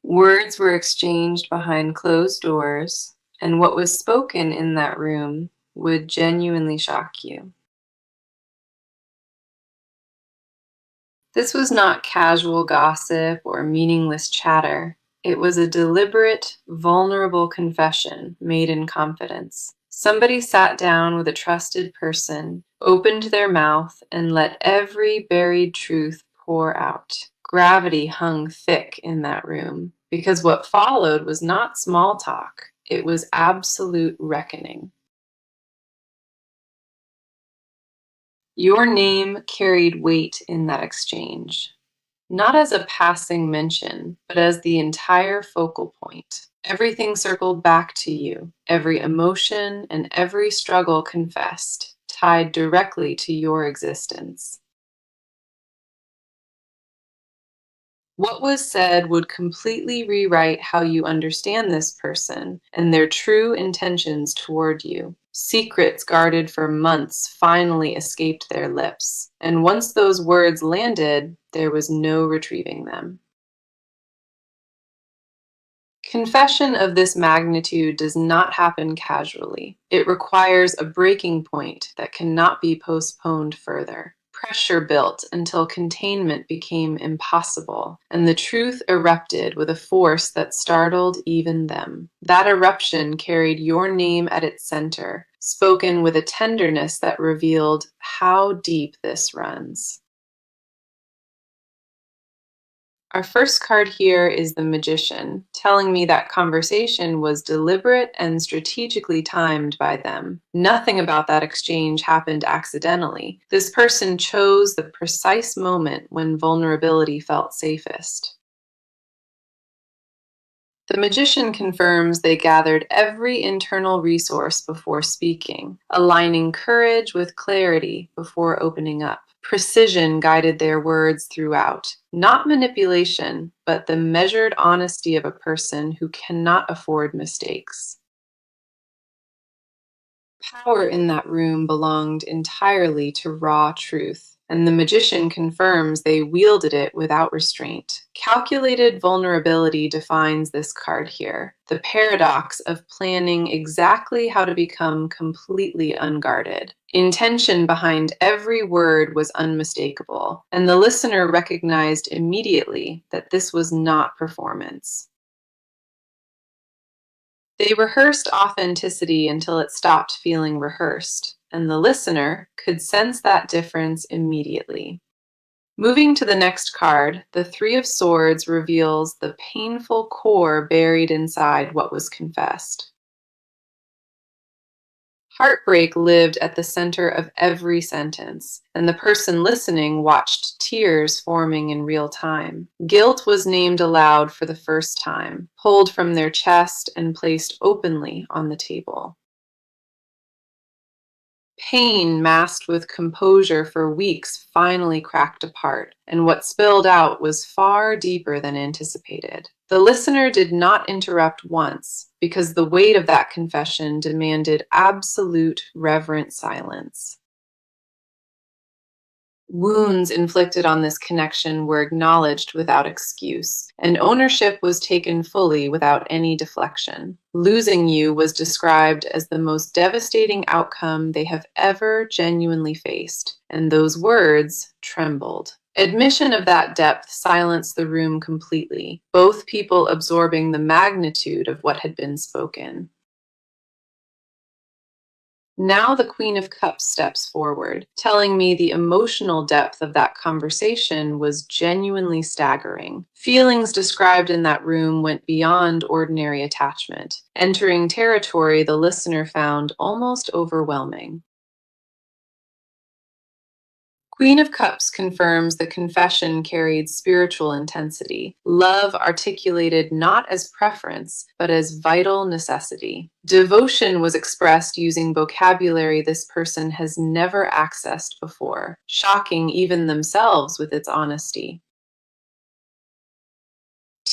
Words were exchanged behind closed doors, and what was spoken in that room would genuinely shock you. This was not casual gossip or meaningless chatter. It was a deliberate, vulnerable confession made in confidence. Somebody sat down with a trusted person, opened their mouth, and let every buried truth pour out. Gravity hung thick in that room because what followed was not small talk, it was absolute reckoning. Your name carried weight in that exchange. Not as a passing mention, but as the entire focal point. Everything circled back to you, every emotion and every struggle confessed, tied directly to your existence. What was said would completely rewrite how you understand this person and their true intentions toward you. Secrets guarded for months finally escaped their lips, and once those words landed, there was no retrieving them. Confession of this magnitude does not happen casually. It requires a breaking point that cannot be postponed further. Pressure built until containment became impossible, and the truth erupted with a force that startled even them. That eruption carried your name at its center, spoken with a tenderness that revealed how deep this runs. Our first card here is the Magician, telling me that conversation was deliberate and strategically timed by them. Nothing about that exchange happened accidentally. This person chose the precise moment when vulnerability felt safest. The magician confirms they gathered every internal resource before speaking, aligning courage with clarity before opening up. Precision guided their words throughout, not manipulation, but the measured honesty of a person who cannot afford mistakes. Power in that room belonged entirely to raw truth, and the magician confirms they wielded it without restraint. Calculated vulnerability defines this card here, the paradox of planning exactly how to become completely unguarded. Intention behind every word was unmistakable, and the listener recognized immediately that this was not performance. They rehearsed authenticity until it stopped feeling rehearsed, and the listener could sense that difference immediately. Moving to the next card, the Three of Swords reveals the painful core buried inside what was confessed. Heartbreak lived at the center of every sentence, and the person listening watched tears forming in real time. Guilt was named aloud for the first time, pulled from their chest and placed openly on the table. Pain masked with composure for weeks finally cracked apart, and what spilled out was far deeper than anticipated. The listener did not interrupt once, because the weight of that confession demanded absolute, reverent silence. Wounds inflicted on this connection were acknowledged without excuse, and ownership was taken fully without any deflection. Losing you was described as the most devastating outcome they have ever genuinely faced, and those words trembled. Admission of that depth silenced the room completely, both people absorbing the magnitude of what had been spoken. Now the Queen of Cups steps forward, telling me the emotional depth of that conversation was genuinely staggering. Feelings described in that room went beyond ordinary attachment, entering territory the listener found almost overwhelming. Queen of Cups confirms the confession carried spiritual intensity, love articulated not as preference, but as vital necessity. Devotion was expressed using vocabulary this person has never accessed before, shocking even themselves with its honesty.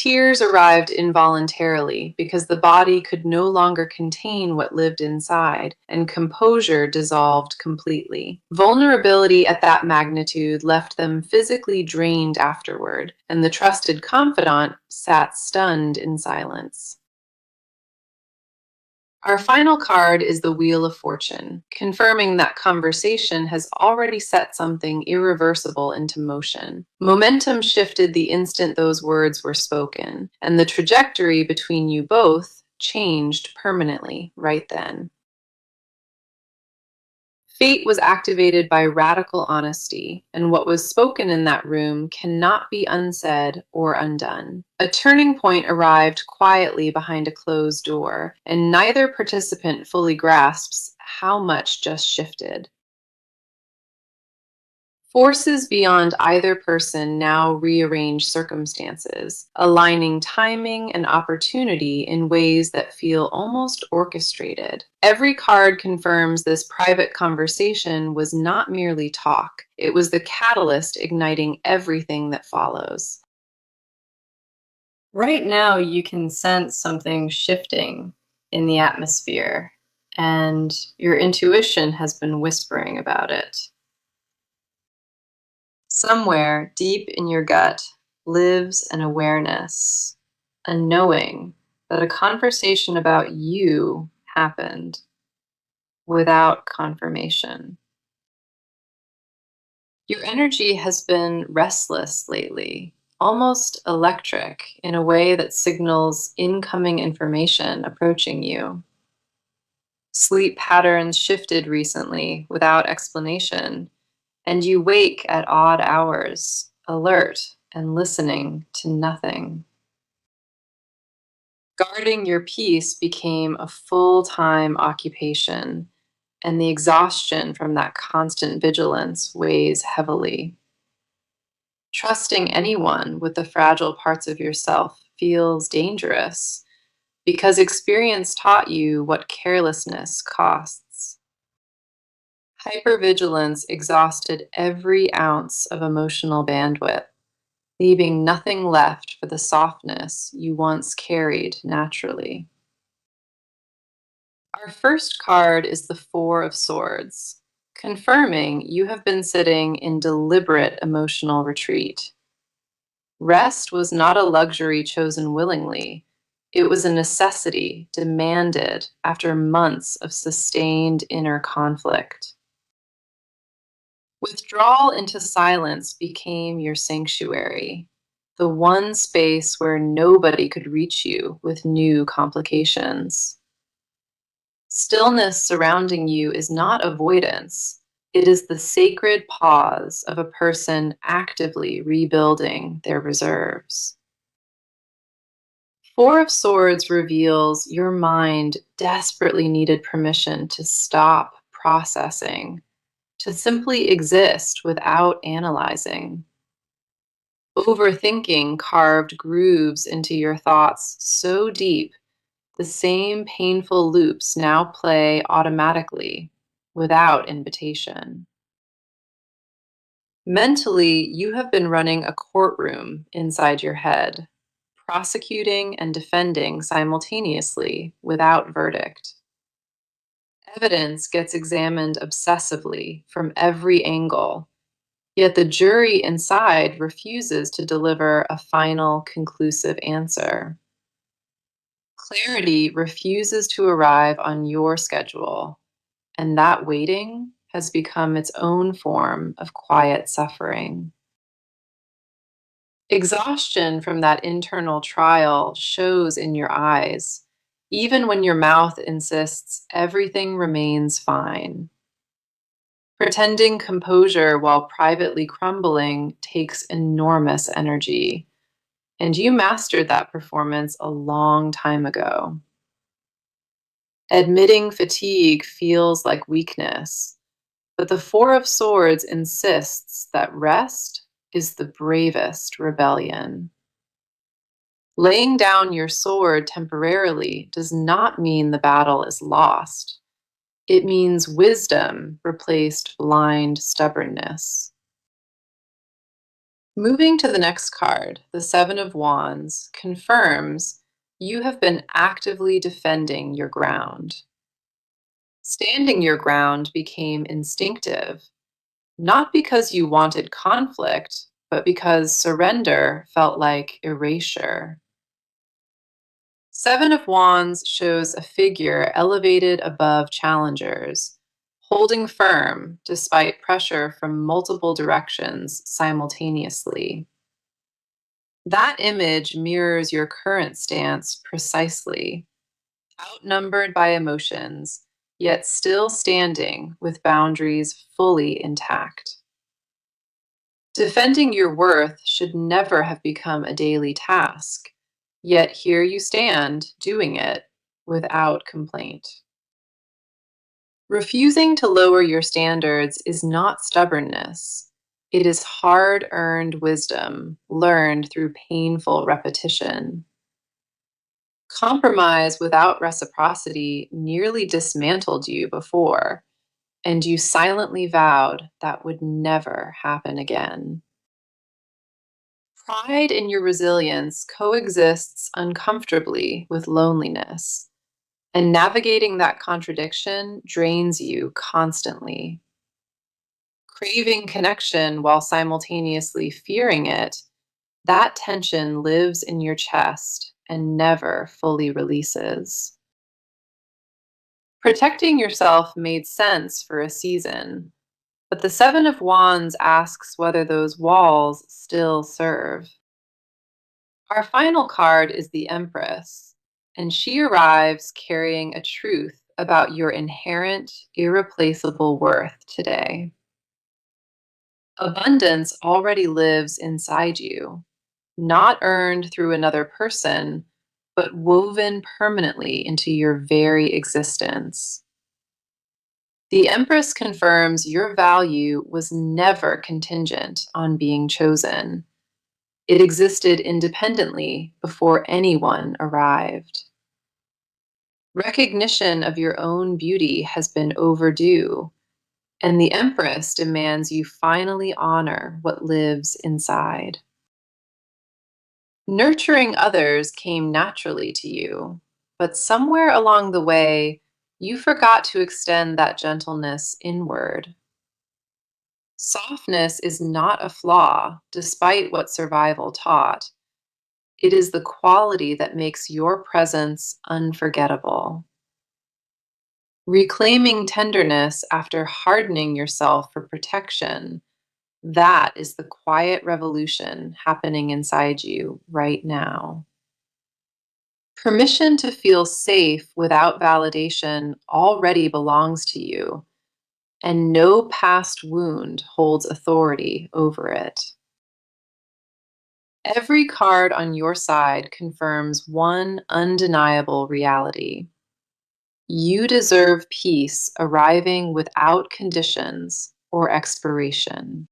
Tears arrived involuntarily because the body could no longer contain what lived inside, and composure dissolved completely. Vulnerability at that magnitude left them physically drained afterward, and the trusted confidant sat stunned in silence. Our final card is the Wheel of Fortune, confirming that conversation has already set something irreversible into motion. Momentum shifted the instant those words were spoken, and the trajectory between you both changed permanently right then. Fate was activated by radical honesty, and what was spoken in that room cannot be unsaid or undone. A turning point arrived quietly behind a closed door, and neither participant fully grasps how much just shifted. Forces beyond either person now rearrange circumstances, aligning timing and opportunity in ways that feel almost orchestrated. Every card confirms this private conversation was not merely talk, it was the catalyst igniting everything that follows. Right now, you can sense something shifting in the atmosphere, and your intuition has been whispering about it. Somewhere deep in your gut lives an awareness, a knowing that a conversation about you happened without confirmation. Your energy has been restless lately, almost electric in a way that signals incoming information approaching you. Sleep patterns shifted recently without explanation, and you wake at odd hours, alert and listening to nothing. Guarding your peace became a full-time occupation, and the exhaustion from that constant vigilance weighs heavily. Trusting anyone with the fragile parts of yourself feels dangerous because experience taught you what carelessness costs. Hypervigilance exhausted every ounce of emotional bandwidth, leaving nothing left for the softness you once carried naturally. Our first card is the Four of Swords, confirming you have been sitting in deliberate emotional retreat. Rest was not a luxury chosen willingly. It was a necessity demanded after months of sustained inner conflict. Withdrawal into silence became your sanctuary, the one space where nobody could reach you with new complications. Stillness surrounding you is not avoidance. It is the sacred pause of a person actively rebuilding their reserves. Four of Swords reveals your mind desperately needed permission to stop processing, to simply exist without analyzing. Overthinking carved grooves into your thoughts so deep, the same painful loops now play automatically, without invitation. Mentally, you have been running a courtroom inside your head, prosecuting and defending simultaneously without verdict. Evidence gets examined obsessively from every angle, yet the jury inside refuses to deliver a final, conclusive answer. Clarity refuses to arrive on your schedule, and that waiting has become its own form of quiet suffering. Exhaustion from that internal trial shows in your eyes, even when your mouth insists everything remains fine. Pretending composure while privately crumbling takes enormous energy, and you mastered that performance a long time ago. Admitting fatigue feels like weakness, but the Four of Swords insists that rest is the bravest rebellion. Laying down your sword temporarily does not mean the battle is lost. It means wisdom replaced blind stubbornness. Moving to the next card, the Seven of Wands confirms you have been actively defending your ground. Standing your ground became instinctive, not because you wanted conflict, but because surrender felt like erasure. Seven of Wands shows a figure elevated above challengers, holding firm despite pressure from multiple directions simultaneously. That image mirrors your current stance precisely, outnumbered by emotions, yet still standing with boundaries fully intact. Defending your worth should never have become a daily task, yet here you stand doing it without complaint. Refusing to lower your standards is not stubbornness. It is hard earned wisdom learned through painful repetition. Compromise without reciprocity nearly dismantled you before, and you silently vowed that would never happen again. Pride in your resilience coexists uncomfortably with loneliness, and navigating that contradiction drains you constantly. Craving connection while simultaneously fearing it, that tension lives in your chest and never fully releases. Protecting yourself made sense for a season, but the Seven of Wands asks whether those walls still serve. Our final card is the Empress, and she arrives carrying a truth about your inherent, irreplaceable worth today. Abundance already lives inside you, not earned through another person, but woven permanently into your very existence. The Empress confirms your value was never contingent on being chosen. It existed independently before anyone arrived. Recognition of your own beauty has been overdue, and the Empress demands you finally honor what lives inside. Nurturing others came naturally to you, but somewhere along the way, you forgot to extend that gentleness inward. Softness is not a flaw, despite what survival taught. It is the quality that makes your presence unforgettable. Reclaiming tenderness after hardening yourself for protection, that is the quiet revolution happening inside you right now. Permission to feel safe without validation already belongs to you, and no past wound holds authority over it. Every card on your side confirms one undeniable reality. You deserve peace arriving without conditions or expiration.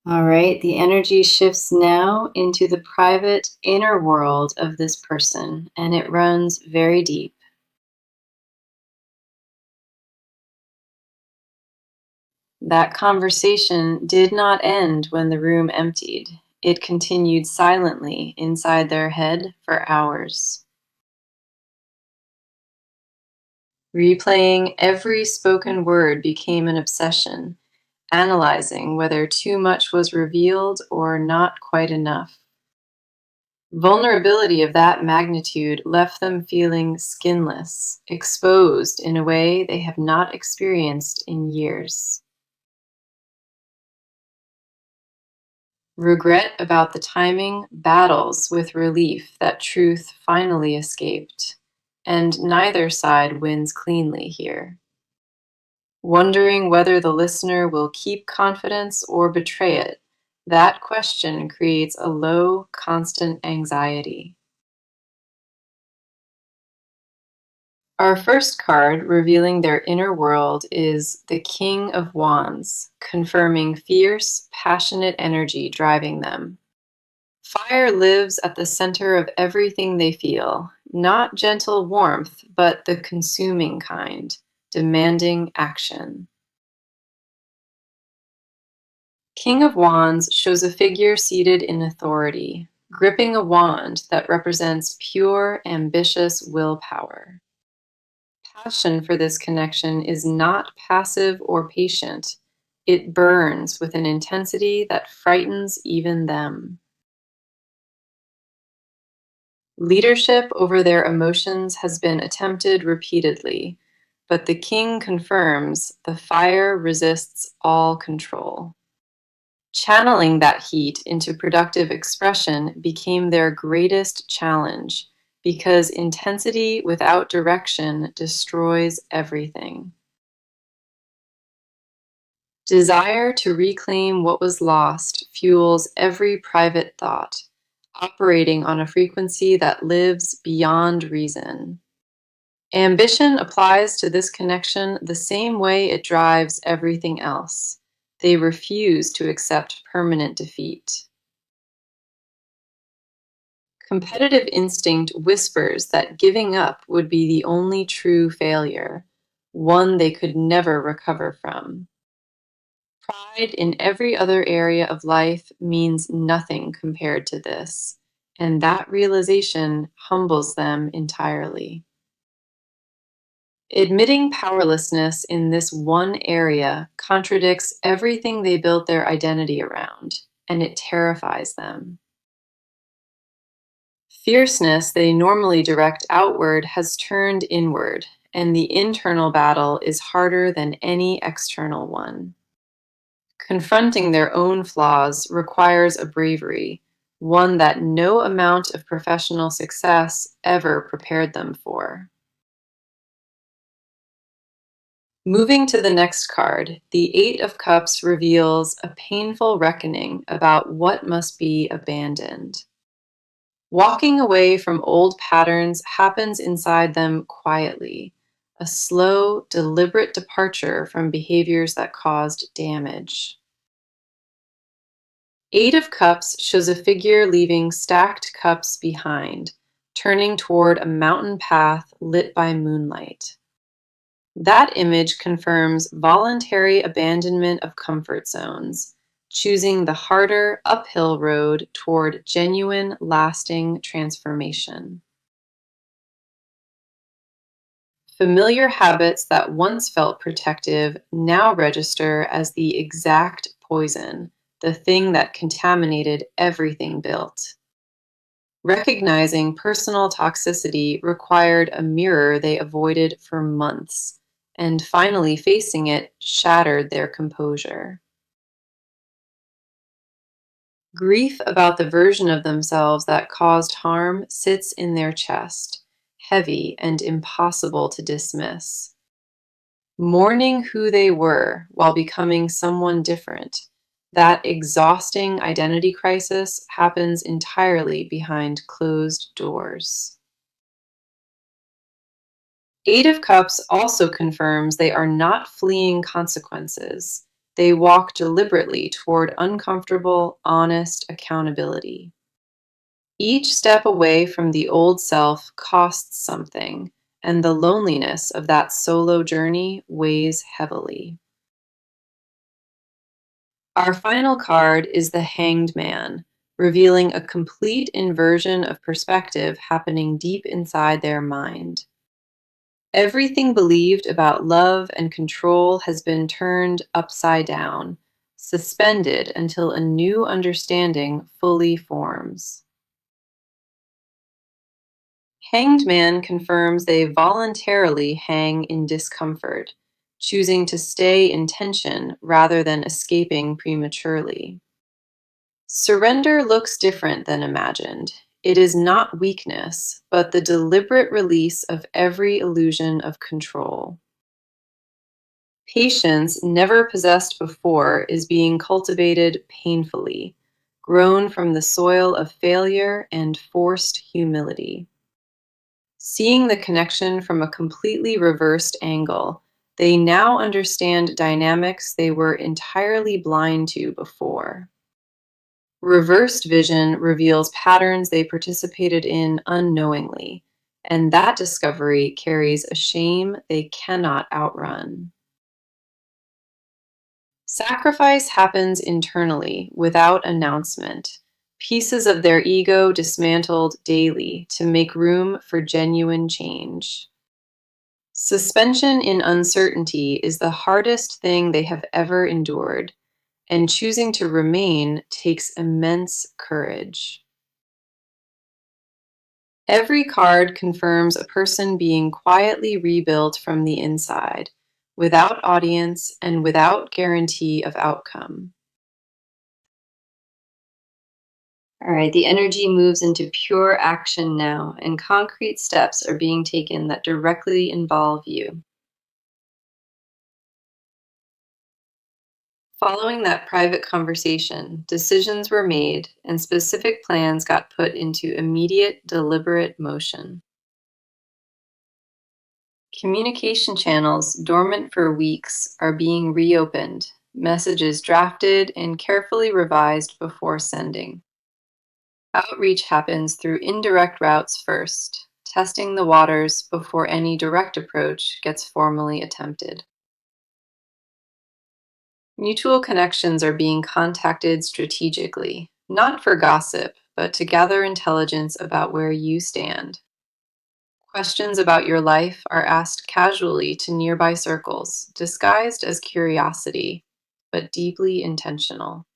All right, the energy shifts now into the private inner world of this person, and it runs very deep. That conversation did not end when the room emptied. It continued silently inside their head for hours. Replaying every spoken word became an obsession, analyzing whether too much was revealed or not quite enough. Vulnerability of that magnitude left them feeling skinless, exposed in a way they have not experienced in years. Regret about the timing battles with relief that truth finally escaped, and neither side wins cleanly here. Wondering whether the listener will keep confidence or betray it, that question creates a low, constant anxiety. Our first card revealing their inner world is the King of Wands, confirming fierce, passionate energy driving them. Fire lives at the center of everything they feel, not gentle warmth, but the consuming kind, demanding action. King of Wands shows a figure seated in authority, gripping a wand that represents pure, ambitious willpower. Passion for this connection is not passive or patient. It burns with an intensity that frightens even them. Leadership over their emotions has been attempted repeatedly, but the king confirms the fire resists all control. Channeling that heat into productive expression became their greatest challenge because intensity without direction destroys everything. Desire to reclaim what was lost fuels every private thought, operating on a frequency that lives beyond reason. Ambition applies to this connection the same way it drives everything else. They refuse to accept permanent defeat. Competitive instinct whispers that giving up would be the only true failure, one they could never recover from. Pride in every other area of life means nothing compared to this, and that realization humbles them entirely. Admitting powerlessness in this one area contradicts everything they built their identity around, and it terrifies them. Fierceness they normally direct outward has turned inward, and the internal battle is harder than any external one. Confronting their own flaws requires a bravery, one that no amount of professional success ever prepared them for. Moving to the next card, the Eight of Cups reveals a painful reckoning about what must be abandoned. Walking away from old patterns happens inside them quietly, a slow, deliberate departure from behaviors that caused damage. Eight of Cups shows a figure leaving stacked cups behind, turning toward a mountain path lit by moonlight. That image confirms voluntary abandonment of comfort zones, choosing the harder uphill road toward genuine, lasting transformation. Familiar habits that once felt protective now register as the exact poison, the thing that contaminated everything built. Recognizing personal toxicity required a mirror they avoided for months, and finally facing it shattered their composure. Grief about the version of themselves that caused harm sits in their chest, heavy and impossible to dismiss. Mourning who they were while becoming someone different, that exhausting identity crisis happens entirely behind closed doors. Eight of Cups also confirms they are not fleeing consequences. They walk deliberately toward uncomfortable, honest accountability. Each step away from the old self costs something, and the loneliness of that solo journey weighs heavily. Our final card is the Hanged Man, revealing a complete inversion of perspective happening deep inside their mind. Everything believed about love and control has been turned upside down, suspended until a new understanding fully forms. Hanged Man confirms they voluntarily hang in discomfort, choosing to stay in tension rather than escaping prematurely. Surrender looks different than imagined. It is not weakness, but the deliberate release of every illusion of control. Patience, never possessed before, is being cultivated painfully, grown from the soil of failure and forced humility. Seeing the connection from a completely reversed angle, they now understand dynamics they were entirely blind to before. Reversed vision reveals patterns they participated in unknowingly, and that discovery carries a shame they cannot outrun. Sacrifice happens internally without announcement. Pieces of their ego dismantled daily to make room for genuine change. Suspension in uncertainty is the hardest thing they have ever endured, and choosing to remain takes immense courage. Every card confirms a person being quietly rebuilt from the inside, without audience and without guarantee of outcome. All right, the energy moves into pure action now, and concrete steps are being taken that directly involve you. Following that private conversation, decisions were made and specific plans got put into immediate, deliberate motion. Communication channels dormant for weeks are being reopened, messages drafted and carefully revised before sending. Outreach happens through indirect routes first, testing the waters before any direct approach gets formally attempted. Mutual connections are being contacted strategically, not for gossip, but to gather intelligence about where you stand. Questions about your life are asked casually to nearby circles, disguised as curiosity, but deeply intentional.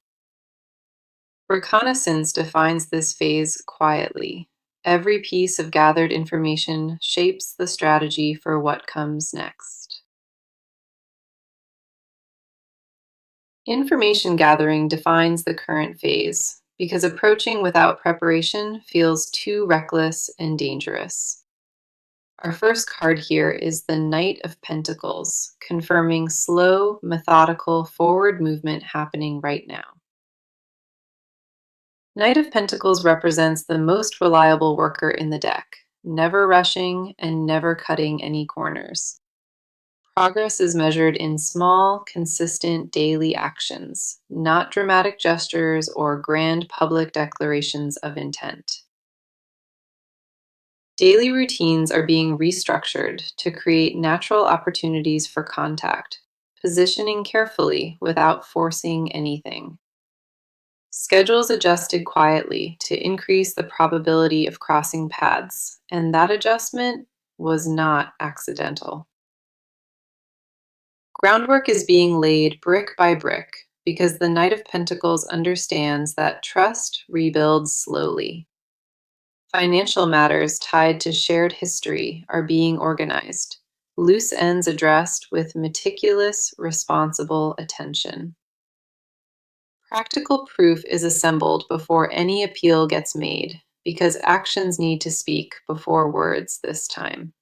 Reconnaissance defines this phase quietly. Every piece of gathered information shapes the strategy for what comes next. Information gathering defines the current phase because approaching without preparation feels too reckless and dangerous. Our first card here is the Knight of Pentacles, confirming slow, methodical forward movement happening right now. Knight of Pentacles represents the most reliable worker in the deck, never rushing and never cutting any corners. Progress is measured in small, consistent daily actions, not dramatic gestures or grand public declarations of intent. Daily routines are being restructured to create natural opportunities for contact, positioning carefully without forcing anything. Schedules adjusted quietly to increase the probability of crossing paths, and that adjustment was not accidental. Groundwork is being laid brick by brick because the Knight of Pentacles understands that trust rebuilds slowly. Financial matters tied to shared history are being organized, loose ends addressed with meticulous, responsible attention. Practical proof is assembled before any appeal gets made because actions need to speak before words this time.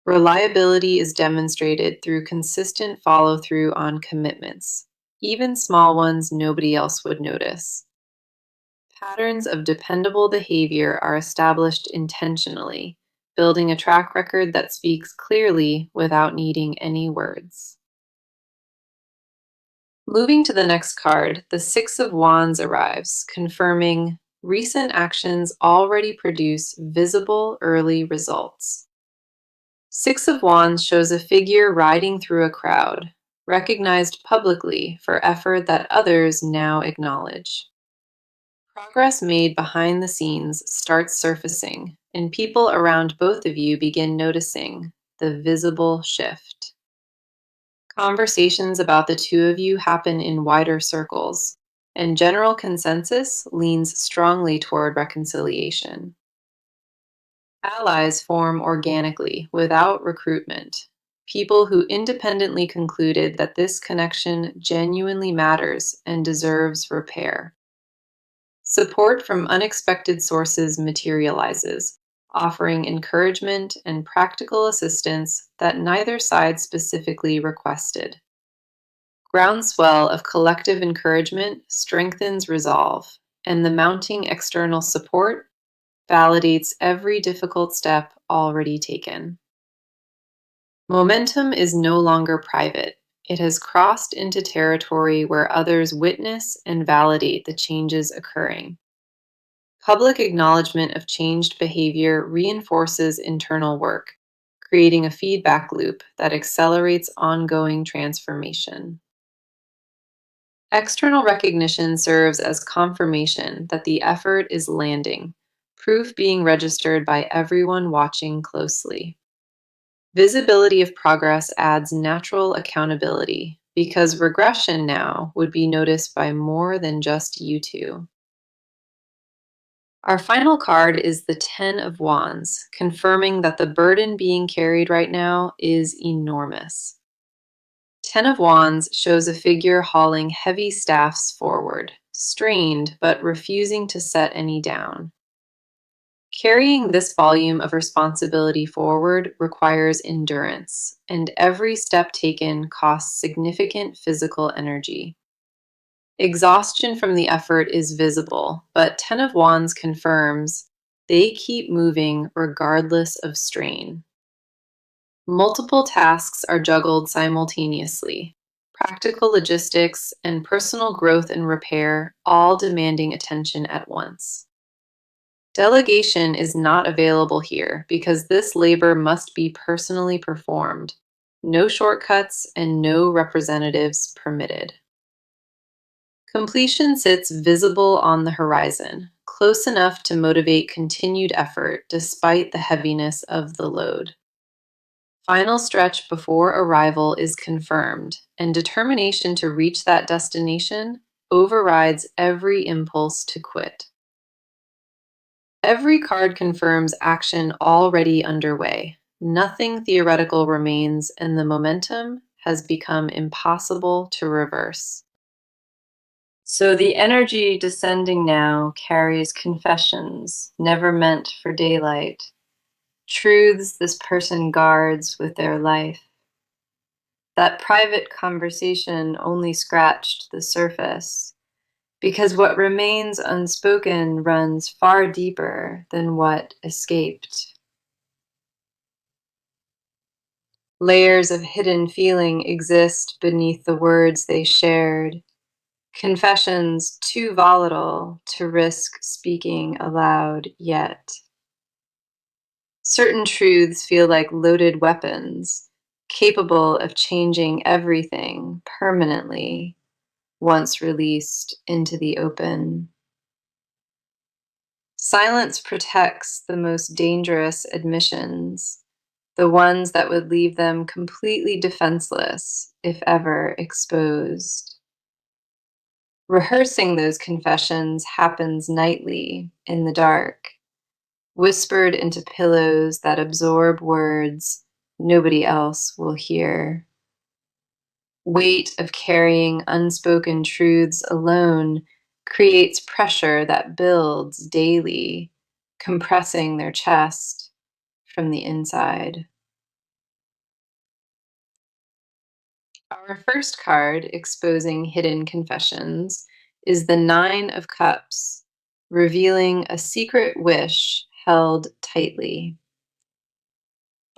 Reliability is demonstrated through consistent follow through on commitments, even small ones nobody else would notice. Patterns of dependable behavior are established intentionally, building a track record that speaks clearly without needing any words. Moving to the next card, the Six of Wands arrives, confirming recent actions already produce visible early results. Six of Wands shows a figure riding through a crowd, recognized publicly for effort that others now acknowledge. Progress made behind the scenes starts surfacing, and people around both of you begin noticing the visible shift. Conversations about the two of you happen in wider circles, and general consensus leans strongly toward reconciliation. Allies form organically without recruitment. People who independently concluded that this connection genuinely matters and deserves repair. Support from unexpected sources materializes, offering encouragement and practical assistance that neither side specifically requested. Groundswell of collective encouragement strengthens resolve, and the mounting external support validates every difficult step already taken. Momentum is no longer private. It has crossed into territory where others witness and validate the changes occurring. Public acknowledgement of changed behavior reinforces internal work, creating a feedback loop that accelerates ongoing transformation. External recognition serves as confirmation that the effort is landing, proof being registered by everyone watching closely. Visibility of progress adds natural accountability because regression now would be noticed by more than just you two. Our final card is the Ten of Wands, confirming that the burden being carried right now is enormous. Ten of Wands shows a figure hauling heavy staffs forward, strained but refusing to set any down. Carrying this volume of responsibility forward requires endurance, and every step taken costs significant physical energy. Exhaustion from the effort is visible, but Ten of Wands confirms they keep moving regardless of strain. Multiple tasks are juggled simultaneously. Practical logistics and personal growth and repair, all demanding attention at once. Delegation is not available here because this labor must be personally performed. No shortcuts and no representatives permitted. Completion sits visible on the horizon, close enough to motivate continued effort despite the heaviness of the load. Final stretch before arrival is confirmed, and determination to reach that destination overrides every impulse to quit. Every card confirms action already underway. Nothing theoretical remains, and the momentum has become impossible to reverse. So the energy descending now carries confessions never meant for daylight, truths this person guards with their life. That private conversation only scratched the surface, because what remains unspoken runs far deeper than what escaped. Layers of hidden feeling exist beneath the words they shared, confessions too volatile to risk speaking aloud yet. Certain truths feel like loaded weapons, capable of changing everything permanently once released into the open. Silence protects the most dangerous admissions, the ones that would leave them completely defenseless if ever exposed. Rehearsing those confessions happens nightly in the dark, whispered into pillows that absorb words nobody else will hear. Weight of carrying unspoken truths alone creates pressure that builds daily, compressing their chest from the inside. Our first card, exposing hidden confessions, is the Nine of Cups, revealing a secret wish held tightly.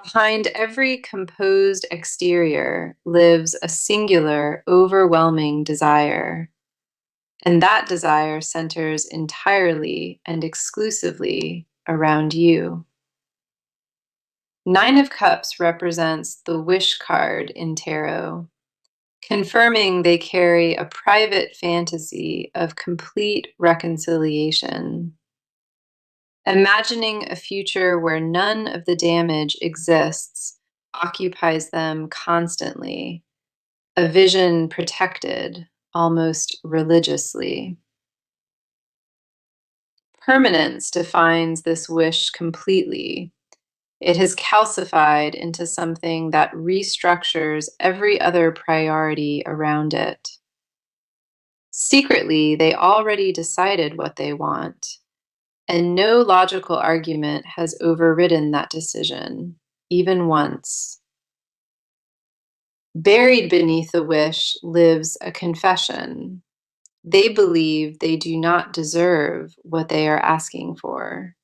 Behind every composed exterior lives a singular, overwhelming desire, and that desire centers entirely and exclusively around you. Nine of Cups represents the wish card in tarot, confirming they carry a private fantasy of complete reconciliation. Imagining a future where none of the damage exists occupies them constantly, a vision protected almost religiously. Permanence defines this wish completely. It has calcified into something that restructures every other priority around it. Secretly, they already decided what they want, and no logical argument has overridden that decision, even once. Buried beneath the wish lives a confession. They believe they do not deserve what they are asking for.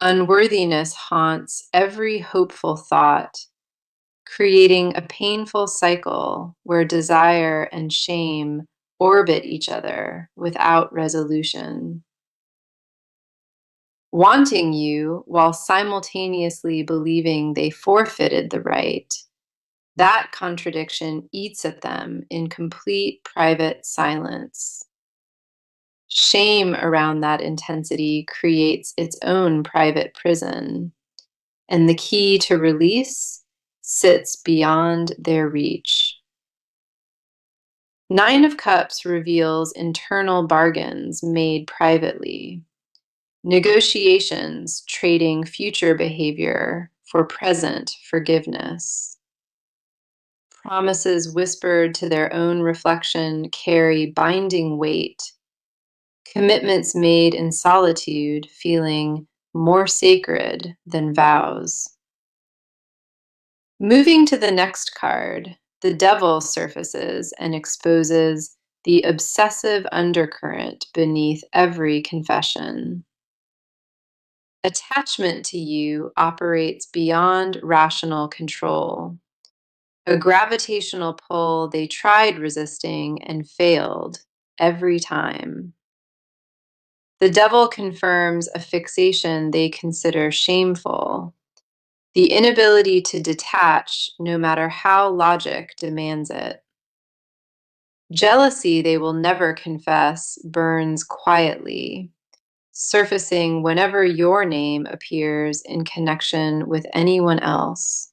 Unworthiness haunts every hopeful thought, creating a painful cycle where desire and shame orbit each other without resolution. Wanting you while simultaneously believing they forfeited the right, That contradiction eats at them in complete private silence. Shame around that intensity creates its own private prison, and the key to release sits beyond their reach. Nine of Cups reveals internal bargains made privately, negotiations trading future behavior for present forgiveness. Promises whispered to their own reflection carry binding weight. Commitments made in solitude feeling more sacred than vows. Moving to the next card, the Devil surfaces and exposes the obsessive undercurrent beneath every confession. Attachment to you operates beyond rational control, a gravitational pull they tried resisting and failed every time. The Devil confirms a fixation they consider shameful, the inability to detach no matter how logic demands it. Jealousy, they will never confess, burns quietly, surfacing whenever your name appears in connection with anyone else.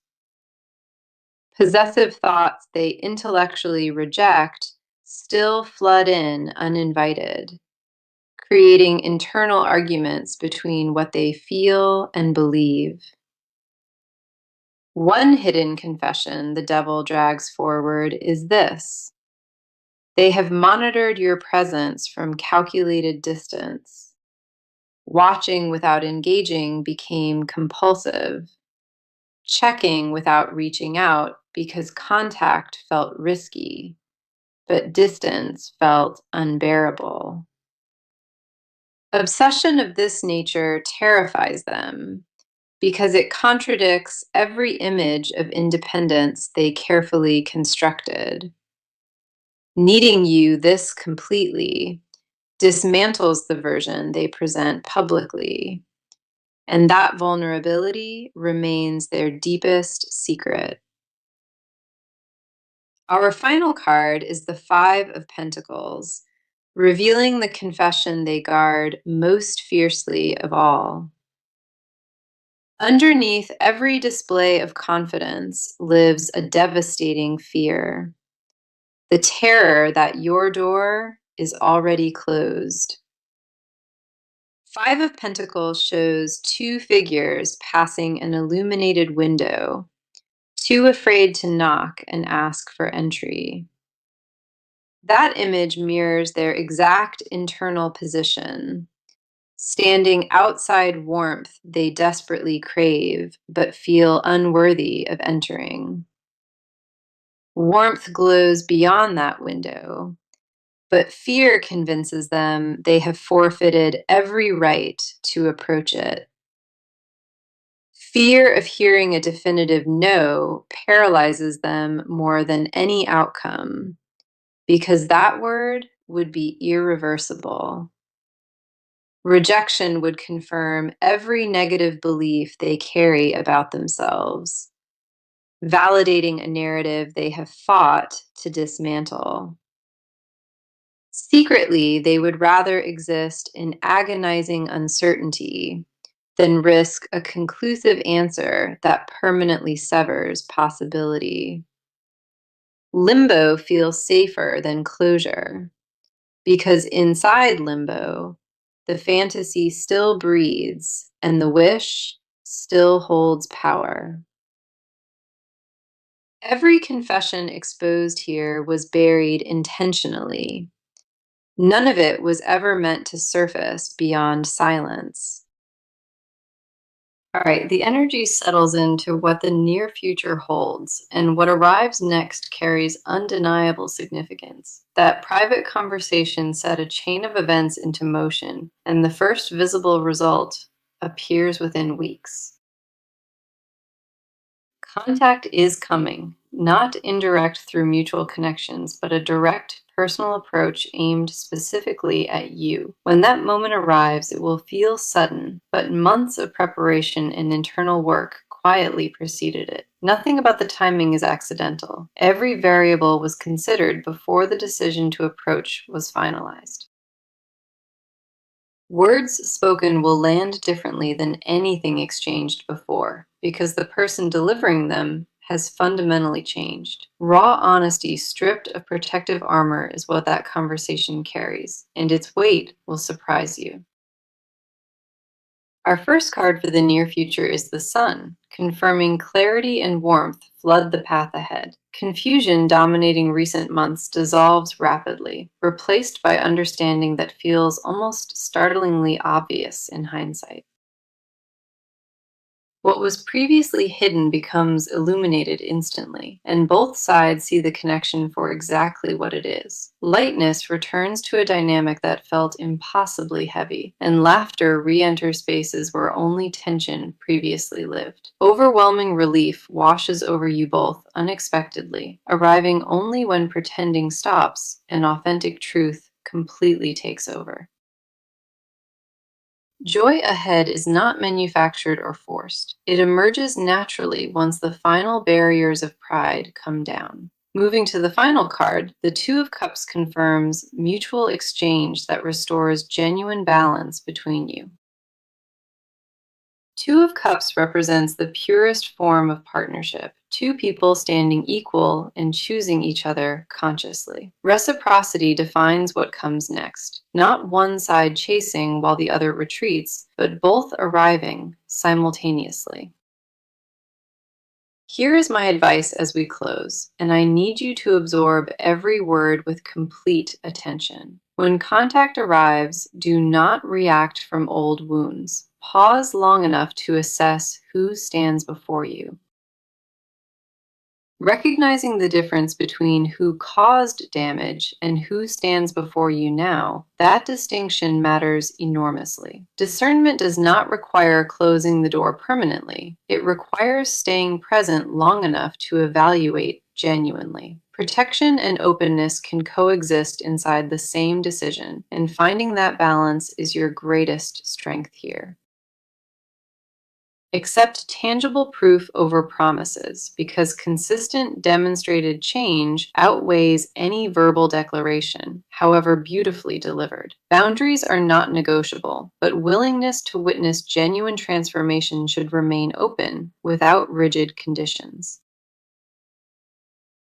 Possessive thoughts they intellectually reject still flood in uninvited, creating internal arguments between what they feel and believe. One hidden confession the Devil drags forward is this: they have monitored your presence from calculated distance. Watching without engaging became compulsive. Checking without reaching out because contact felt risky, but distance felt unbearable. Obsession of this nature terrifies them because it contradicts every image of independence they carefully constructed. Needing you this completely dismantles the version they present publicly, and that vulnerability remains their deepest secret. Our final card is the Five of Pentacles, revealing the confession they guard most fiercely of all. Underneath every display of confidence lives a devastating fear, the terror that your door is already closed. Five of Pentacles shows two figures passing an illuminated window, too afraid to knock and ask for entry. That image mirrors their exact internal position, standing outside warmth they desperately crave but feel unworthy of entering. Warmth glows beyond that window, but fear convinces them they have forfeited every right to approach it. Fear of hearing a definitive no paralyzes them more than any outcome, because that word would be irreversible. Rejection would confirm every negative belief they carry about themselves, validating a narrative they have fought to dismantle. Secretly, they would rather exist in agonizing uncertainty than risk a conclusive answer that permanently severs possibility. Limbo feels safer than closure, because inside limbo, the fantasy still breathes and the wish still holds power. Every confession exposed here was buried intentionally. None of it was ever meant to surface beyond silence. All right, the energy settles into what the near future holds, and what arrives next carries undeniable significance. That private conversation set a chain of events into motion, and the first visible result appears within weeks. Contact is coming, not indirect through mutual connections, but a direct personal approach aimed specifically at you. When that moment arrives, it will feel sudden, but months of preparation and internal work quietly preceded it. Nothing about the timing is accidental. Every variable was considered before the decision to approach was finalized. Words spoken will land differently than anything exchanged before, because the person delivering them has fundamentally changed. Raw honesty stripped of protective armor is what that conversation carries, and its weight will surprise you. Our first card for the near future is the Sun, confirming clarity and warmth flood the path ahead. Confusion dominating recent months dissolves rapidly, replaced by understanding that feels almost startlingly obvious in hindsight. What was previously hidden becomes illuminated instantly, and both sides see the connection for exactly what it is. Lightness returns to a dynamic that felt impossibly heavy, and laughter re-enters spaces where only tension previously lived. Overwhelming relief washes over you both unexpectedly, arriving only when pretending stops and authentic truth completely takes over. Joy ahead is not manufactured or forced. It emerges naturally once the final barriers of pride come down. Moving to the final card, the Two of Cups confirms mutual exchange that restores genuine balance between you. Two of Cups represents the purest form of partnership, two people standing equal and choosing each other consciously. Reciprocity defines what comes next, not one side chasing while the other retreats, but both arriving simultaneously. Here is my advice as we close, and I need you to absorb every word with complete attention. When contact arrives, do not react from old wounds. Pause long enough to assess who stands before you. Recognizing the difference between who caused damage and who stands before you now, that distinction matters enormously. Discernment does not require closing the door permanently. It requires staying present long enough to evaluate genuinely. Protection and openness can coexist inside the same decision, and finding that balance is your greatest strength here. Accept tangible proof over promises, because consistent demonstrated change outweighs any verbal declaration, however beautifully delivered. Boundaries are not negotiable, but willingness to witness genuine transformation should remain open without rigid conditions.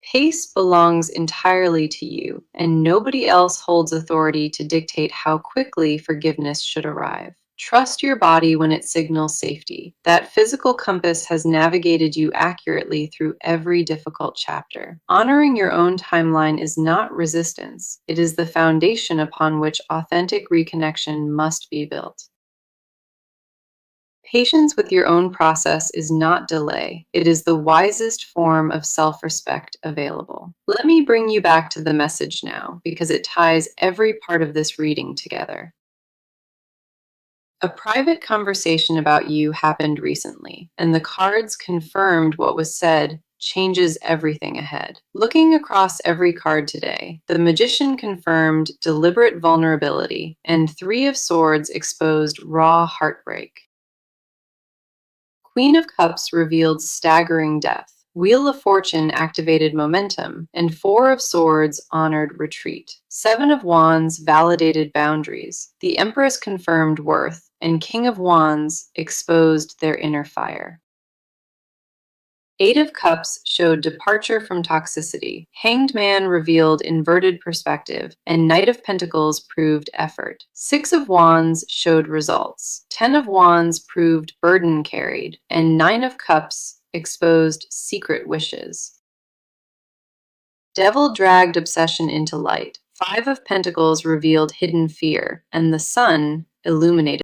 Pace belongs entirely to you, and nobody else holds authority to dictate how quickly forgiveness should arrive. Trust your body when it signals safety. That physical compass has navigated you accurately through every difficult chapter. Honoring your own timeline is not resistance. It is the foundation upon which authentic reconnection must be built. Patience with your own process is not delay. It is the wisest form of self-respect available. Let me bring you back to the message now, because it ties every part of this reading together. A private conversation about you happened recently, and the cards confirmed what was said changes everything ahead. Looking across every card today, the Magician confirmed deliberate vulnerability, and Three of Swords exposed raw heartbreak. Queen of Cups revealed staggering depth. Wheel of Fortune activated momentum, and Four of Swords honored retreat. Seven of Wands validated boundaries. The Empress confirmed worth, and King of Wands exposed their inner fire. Eight of Cups showed departure from toxicity. Hanged Man revealed inverted perspective, and Knight of Pentacles proved effort. Six of Wands showed results. 10 of Wands proved burden carried, and Nine of Cups exposed secret wishes. Devil dragged obsession into light. Five of Pentacles revealed hidden fear, and the Sun illuminated